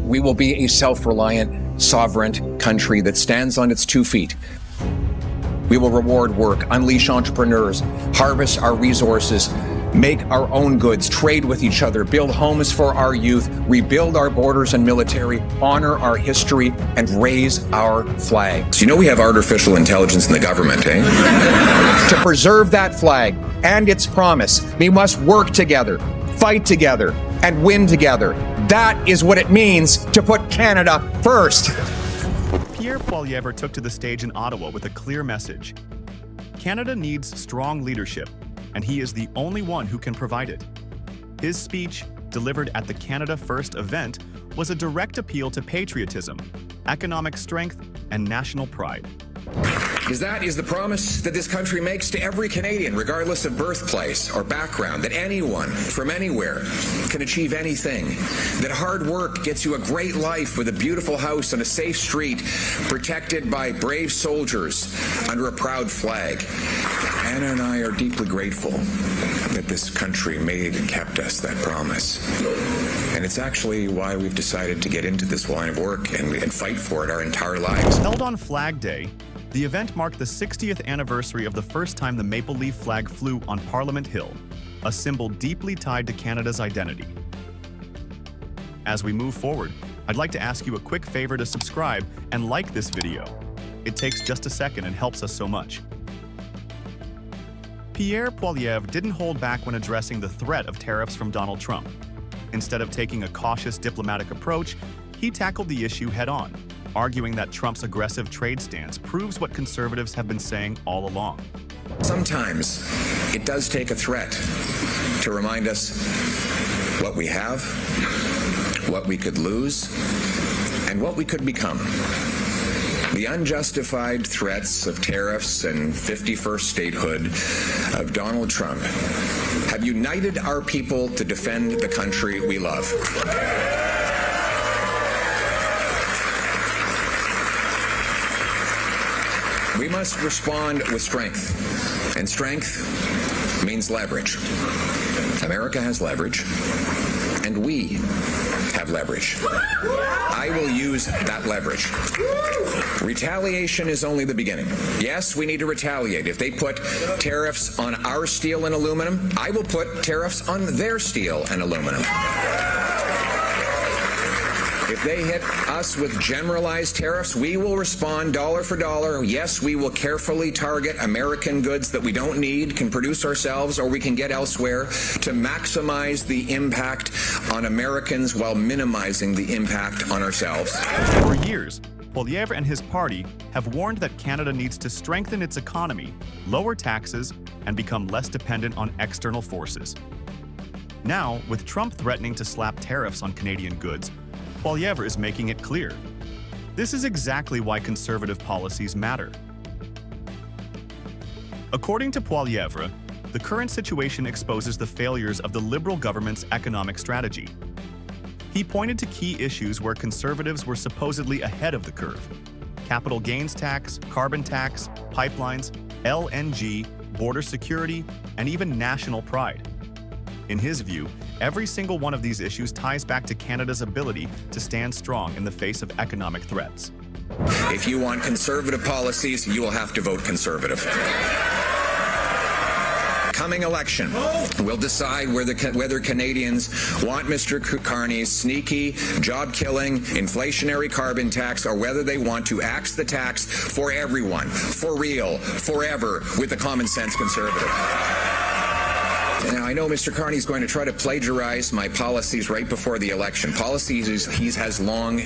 we will be a self-reliant, sovereign country that stands on its 2 feet. We will reward work, unleash entrepreneurs, harvest our resources, make our own goods, trade with each other, build homes for our youth, rebuild our borders and military, honor our history, and raise our flag. So you know we have artificial intelligence in the government, eh? To preserve that flag and its promise, we must work together, fight together, and win together. That is what it means to put Canada first. Pierre Poilievre took to the stage in Ottawa with a clear message. Canada needs strong leadership, and he is the only one who can provide it. His speech, delivered at the Canada First event, was a direct appeal to patriotism, economic strength, and national pride. Because that is the promise that this country makes to every Canadian, regardless of birthplace or background, that anyone from anywhere can achieve anything, that hard work gets you a great life with a beautiful house on a safe street, protected by brave soldiers under a proud flag. Anna and I are deeply grateful that this country made and kept us that promise. And it's actually why we've decided to get into this line of work and fight for it our entire lives. Held on Flag Day, the event marked the 60th anniversary of the first time the maple leaf flag flew on Parliament Hill, a symbol deeply tied to Canada's identity. As we move forward, I'd like to ask you a quick favor to subscribe and like this video. It takes just a second and helps us so much. Pierre Poilievre didn't hold back when addressing the threat of tariffs from Donald Trump. Instead of taking a cautious diplomatic approach, he tackled the issue head-on, arguing that Trump's aggressive trade stance proves what conservatives have been saying all along. Sometimes it does take a threat to remind us what we have, what we could lose, and what we could become. The unjustified threats of tariffs and 51st statehood of Donald Trump have united our people to defend the country we love. We must respond with strength, and strength means leverage. America has leverage, and we have leverage. I will use that leverage. Retaliation is only the beginning. Yes, we need to retaliate. If they put tariffs on our steel and aluminum, I will put tariffs on their steel and aluminum. If they hit us with generalized tariffs, we will respond dollar for dollar. Yes, we will carefully target American goods that we don't need, can produce ourselves, or we can get elsewhere to maximize the impact on Americans while minimizing the impact on ourselves. For years, Poilievre and his party have warned that Canada needs to strengthen its economy, lower taxes, and become less dependent on external forces. Now, with Trump threatening to slap tariffs on Canadian goods, Poilievre is making it clear. This is exactly why conservative policies matter. According to Poilievre, the current situation exposes the failures of the Liberal government's economic strategy. He pointed to key issues where conservatives were supposedly ahead of the curve: capital gains tax, carbon tax, pipelines, LNG, border security, and even national pride. In his view, every single one of these issues ties back to Canada's ability to stand strong in the face of economic threats. If you want conservative policies, you will have to vote conservative. Coming election will decide whether Canadians want Mr. Carney's sneaky, job-killing, inflationary carbon tax, or whether they want to axe the tax for everyone, for real, forever, with the common-sense conservative. Now, I know Mr. Carney's going to try to plagiarize my policies right before the election, policies he has long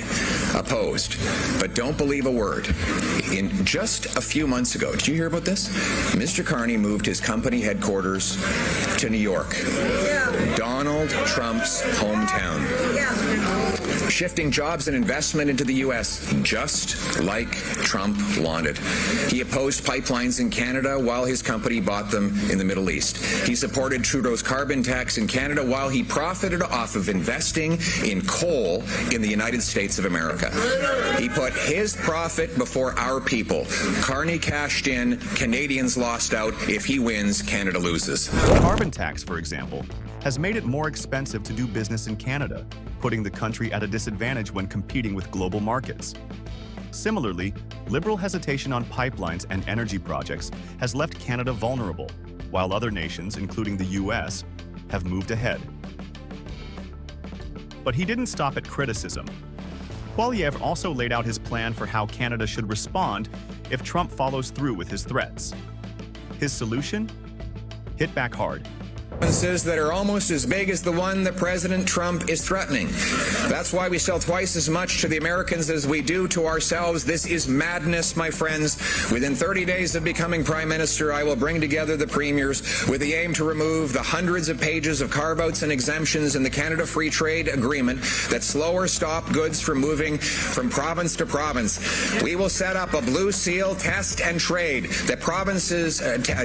opposed. But don't believe a word. In just a few months ago, did you hear about this? Mr. Carney moved his company headquarters to New York, Donald Trump's hometown, shifting jobs and investment into the U.S., just like Trump wanted. He opposed pipelines in Canada while his company bought them in the Middle East. He supported Trudeau's carbon tax in Canada while he profited off of investing in coal in the United States of America. He put his profit before our people. Carney cashed in, Canadians lost out. If he wins, Canada loses. The carbon tax, for example, has made it more expensive to do business in Canada, putting the country at a disadvantage when competing with global markets. Similarly, Liberal hesitation on pipelines and energy projects has left Canada vulnerable, while other nations, including the US, have moved ahead. But he didn't stop at criticism. Poilievre also laid out his plan for how Canada should respond if Trump follows through with his threats. His solution? Hit back hard. That are almost as big as the one that President Trump is threatening. That's why we sell twice as much to the Americans as we do to ourselves. This is madness, my friends. Within 30 days of becoming Prime Minister, I will bring together the premiers with the aim to remove the hundreds of pages of carve-outs and exemptions in the Canada Free Trade Agreement that slow or stop goods from moving from province to province. We will set up a blue seal test and trade that provinces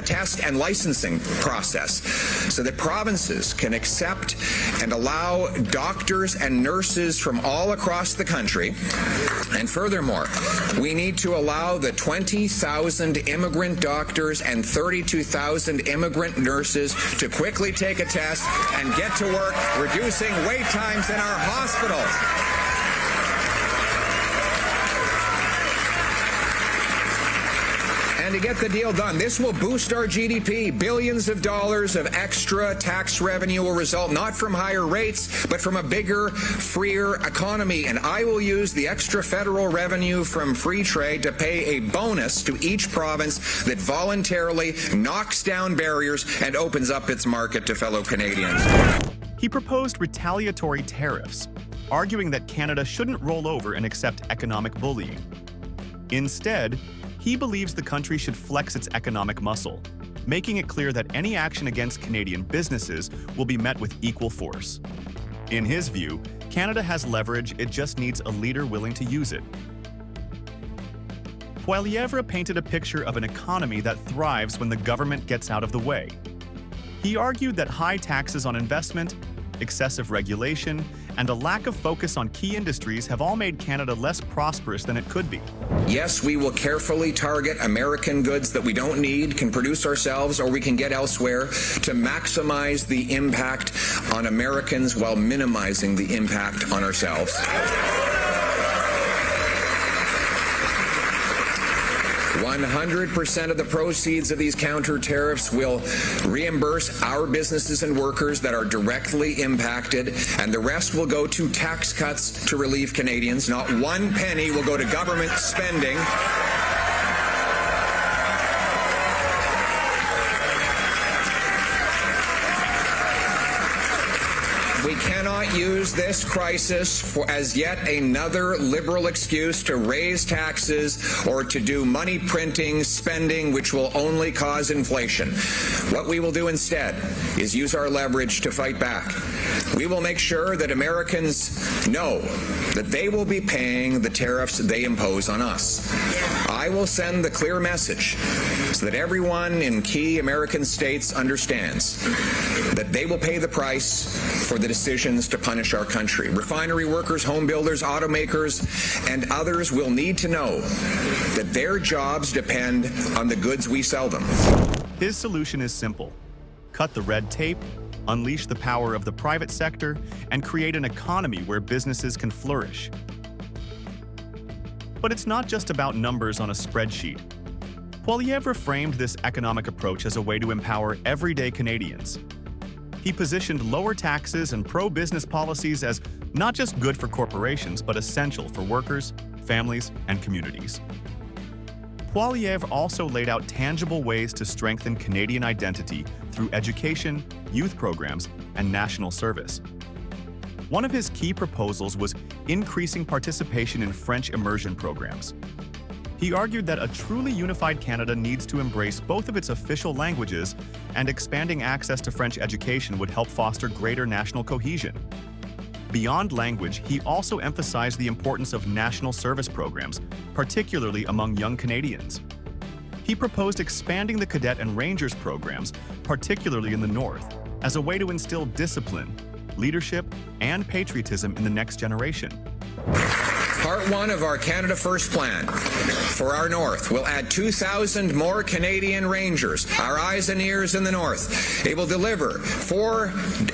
test and licensing process, so that provinces can accept and allow doctors and nurses from all across the country. And furthermore, we need to allow the 20,000 immigrant doctors and 32,000 immigrant nurses to quickly take a test and get to work, reducing wait times in our hospitals. And to get the deal done, this will boost our GDP. Billions of dollars of extra tax revenue will result not from higher rates, but from a bigger, freer economy. And I will use the extra federal revenue from free trade to pay a bonus to each province that voluntarily knocks down barriers and opens up its market to fellow Canadians. He proposed retaliatory tariffs, arguing that Canada shouldn't roll over and accept economic bullying. Instead, he believes the country should flex its economic muscle, making it clear that any action against Canadian businesses will be met with equal force. In his view, Canada has leverage, it just needs a leader willing to use it. Poilievre painted a picture of an economy that thrives when the government gets out of the way. He argued that high taxes on investment, excessive regulation, and a lack of focus on key industries have all made Canada less prosperous than it could be. Yes, we will carefully target American goods that we don't need, can produce ourselves, or we can get elsewhere to maximize the impact on Americans while minimizing the impact on ourselves. 100% of the proceeds of these counter tariffs will reimburse our businesses and workers that are directly impacted, and the rest will go to tax cuts to relieve Canadians. Not one penny will go to government spending. We cannot use this crisis as yet another Liberal excuse to raise taxes or to do money printing, spending, which will only cause inflation. What we will do instead is use our leverage to fight back. We will make sure that Americans know that they will be paying the tariffs they impose on us. I will send the clear message so that everyone in key American states understands that they will pay the price for the decisions to punish our country. Refinery workers, home builders, automakers, and others will need to know that their jobs depend on the goods we sell them. His solution is simple: cut the red tape, unleash the power of the private sector, and create an economy where businesses can flourish. But it's not just about numbers on a spreadsheet. Poilievre framed this economic approach as a way to empower everyday Canadians. He positioned lower taxes and pro-business policies as not just good for corporations, but essential for workers, families, and communities. Poilievre also laid out tangible ways to strengthen Canadian identity through education, youth programs, and national service. One of his key proposals was increasing participation in French immersion programs. He argued that a truly unified Canada needs to embrace both of its official languages, and expanding access to French education would help foster greater national cohesion. Beyond language, he also emphasized the importance of national service programs, particularly among young Canadians. He proposed expanding the cadet and rangers programs, particularly in the North, as a way to instill discipline, leadership, and patriotism in the next generation. Part 1 of our Canada First plan for our north will add 2,000 more Canadian Rangers, our eyes and ears in the north. It will deliver 4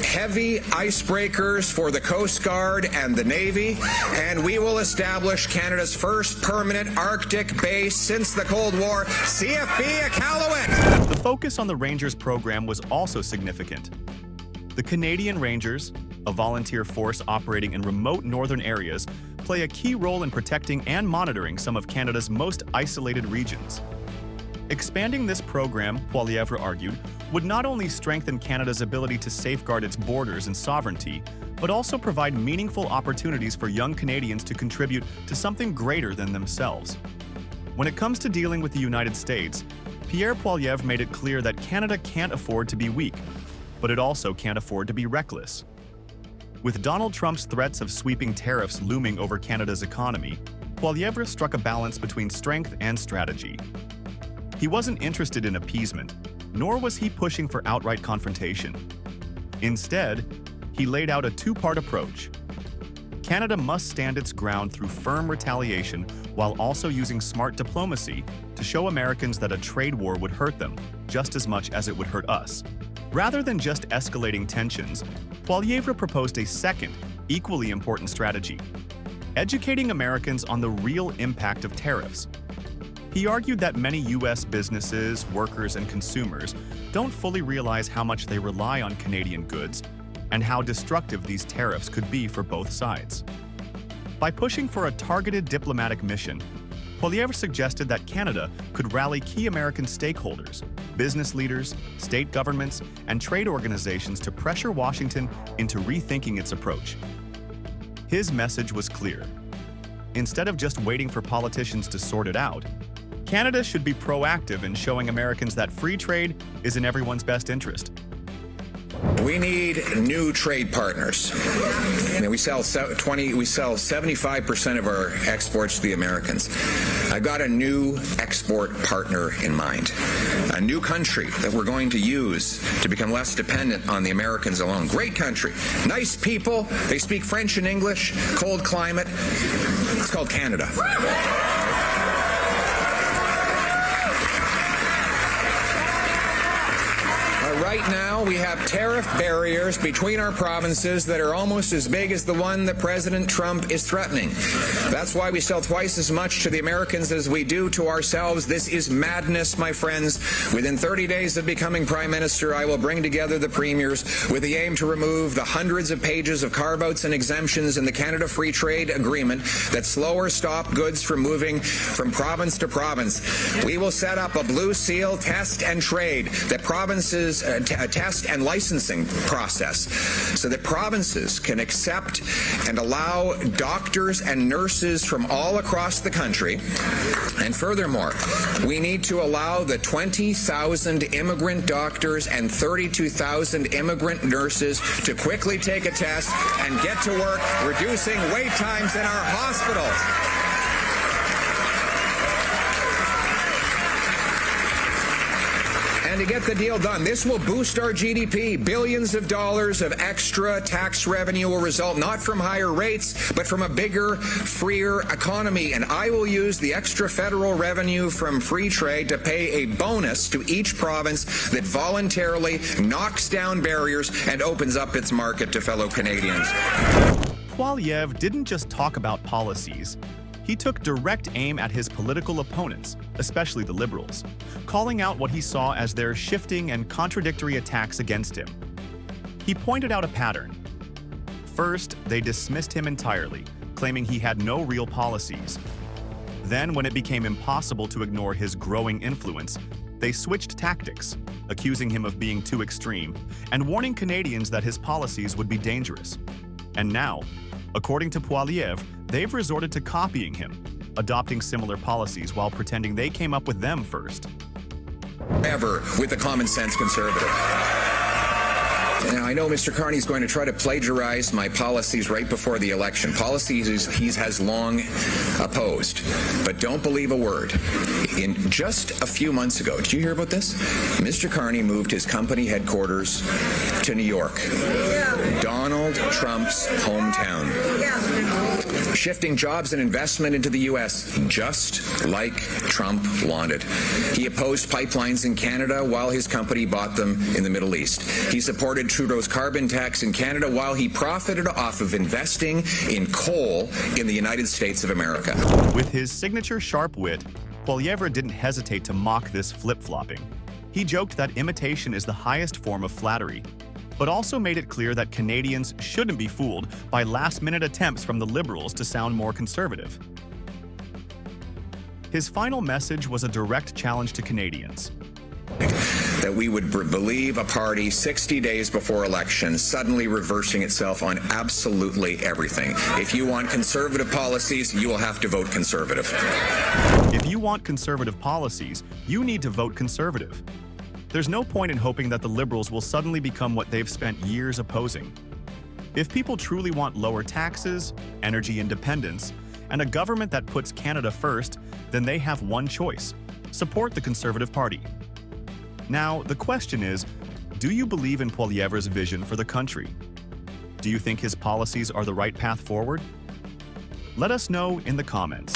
heavy icebreakers for the Coast Guard and the Navy, and we will establish Canada's first permanent Arctic base since the Cold War, CFB Iqaluit. The focus on the Rangers program was also significant. The Canadian Rangers, a volunteer force operating in remote northern areas, play a key role in protecting and monitoring some of Canada's most isolated regions. Expanding this program, Poilievre argued, would not only strengthen Canada's ability to safeguard its borders and sovereignty, but also provide meaningful opportunities for young Canadians to contribute to something greater than themselves. When it comes to dealing with the United States, Pierre Poilievre made it clear that Canada can't afford to be weak, but it also can't afford to be reckless. With Donald Trump's threats of sweeping tariffs looming over Canada's economy, Poilievre struck a balance between strength and strategy. He wasn't interested in appeasement, nor was he pushing for outright confrontation. Instead, he laid out a two-part approach. Canada must stand its ground through firm retaliation while also using smart diplomacy to show Americans that a trade war would hurt them just as much as it would hurt us. Rather than just escalating tensions, Poilievre proposed a second, equally important strategy: educating Americans on the real impact of tariffs. He argued that many U.S. businesses, workers, and consumers don't fully realize how much they rely on Canadian goods and how destructive these tariffs could be for both sides. By pushing for a targeted diplomatic mission, Poilievre suggested that Canada could rally key American stakeholders, business leaders, state governments, and trade organizations to pressure Washington into rethinking its approach. His message was clear. Instead of just waiting for politicians to sort it out, Canada should be proactive in showing Americans that free trade is in everyone's best interest. We need new trade partners. We sell 75% of our exports to the Americans. I've got a new export partner in mind, a new country that we're going to use to become less dependent on the Americans alone. Great country, nice people. They speak French and English, cold climate. It's called Canada. Right now, we have tariff barriers between our provinces that are almost as big as the one that President Trump is threatening. That's why we sell twice as much to the Americans as we do to ourselves. This is madness, my friends. Within 30 days of becoming Prime Minister, I will bring together the premiers with the aim to remove the hundreds of pages of carve-outs and exemptions in the Canada Free Trade Agreement that slow or stop goods from moving from province to province. We will set up a blue seal test and trade that provinces test and licensing process so that provinces can accept and allow doctors and nurses from all across the country. And furthermore, we need to allow the 20,000 immigrant doctors and 32,000 immigrant nurses to quickly take a test and get to work, reducing wait times in our hospitals. And to get the deal done, this will boost our GDP. Billions of dollars of extra tax revenue will result not from higher rates, but from a bigger, freer economy. And I will use the extra federal revenue from free trade to pay a bonus to each province that voluntarily knocks down barriers and opens up its market to fellow Canadians. Poilievre didn't just talk about policies. He took direct aim at his political opponents, especially the Liberals, calling out what he saw as their shifting and contradictory attacks against him. He pointed out a pattern. First, they dismissed him entirely, claiming he had no real policies. Then, when it became impossible to ignore his growing influence, they switched tactics, accusing him of being too extreme and warning Canadians that his policies would be dangerous. And now, according to Poilievre, they've resorted to copying him, adopting similar policies while pretending they came up with them first. Ever with a common sense conservative. Now, I know Mr. Carney's going to try to plagiarize my policies right before the election. Policies he has long opposed. But don't believe a word. In just a few months ago, did you hear about this? Mr. Carney moved his company headquarters to New York. Yeah. Donald Trump's hometown. Yeah. shifting jobs and investment into the U.S., just like Trump wanted. He opposed pipelines in Canada while his company bought them in the Middle East. He supported Trudeau's carbon tax in Canada while he profited off of investing in coal in the United States of America. With his signature sharp wit, Poilievre didn't hesitate to mock this flip-flopping. He joked that imitation is the highest form of flattery, but also made it clear that Canadians shouldn't be fooled by last-minute attempts from the Liberals to sound more conservative. His final message was a direct challenge to Canadians. That we would believe a party 60 days before election suddenly reversing itself on absolutely everything. If you want conservative policies, you will have to vote conservative. If you want conservative policies, you need to vote conservative. There's no point in hoping that the Liberals will suddenly become what they've spent years opposing. If people truly want lower taxes, energy independence, and a government that puts Canada first, then they have one choice: support the Conservative Party. Now, the question is, do you believe in Poilievre's vision for the country? Do you think his policies are the right path forward? Let us know in the comments.